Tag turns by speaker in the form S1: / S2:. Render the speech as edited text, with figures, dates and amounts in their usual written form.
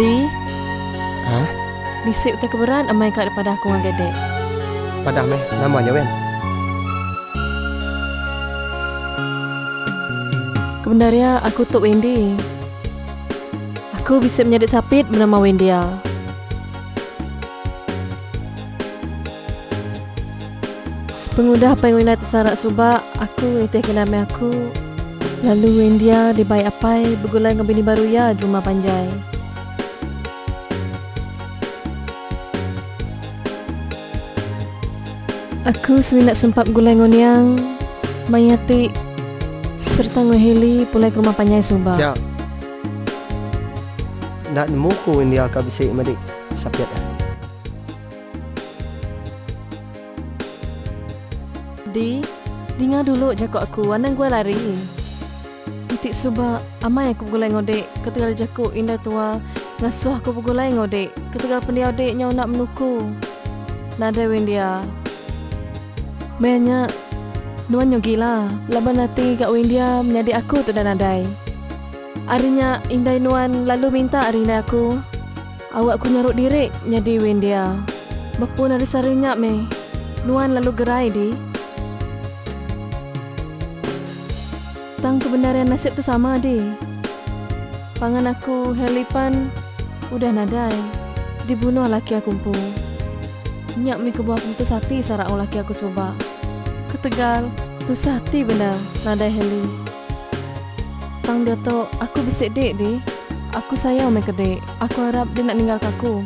S1: Di,
S2: Hah?
S1: bisik utai keberan amai kat daripada aku dengan gedek.
S2: Padah meh namanya wen.
S1: Kebenarnya aku Tok Wendy. Aku bisa menjadi sapit bernama Wendia. Sepengudah apa yang Wendia tersarak subak, aku nitihkan nama aku. Lalu Wendia dibaik apai bergulai dengan bini baru ya di rumah Panjai. Aku seminat sempat bergulai dengan yang Mayati serta ngeheli pulai ke rumah Panjai subak.
S2: Ya. Nak nemu ku India ka bisik madik sapiat.
S1: Di, dengar dulu jakok aku, anang gue lari. Itik subak, amai aku bergulai ngodek, ketika jakok indah tua, ngasuh aku bergulai ngodek, ketika pendia odek nyau nak menuku. Nada Wendia. Banyak, nuan gila, laban nanti Kak Wendia menjadi aku tu dan nadai. Arinya indai nuan lalu minta arinda aku. Awak ku nyaruk diri nyadi Wendia. Bapun ada sarinya me. Nuan lalu gerai di. Tang kebenaran nasib tu sama di. Pangan aku helipan udah nadai. Dibunuh laki aku kumpu. Nyak mi kebuah putus hati sarak laki aku coba. Ketegal tu hati benar nadai heli. Tang dia tu aku bisik dek di. Aku sayang me kedek. Aku harap dia nak ninggalkan aku.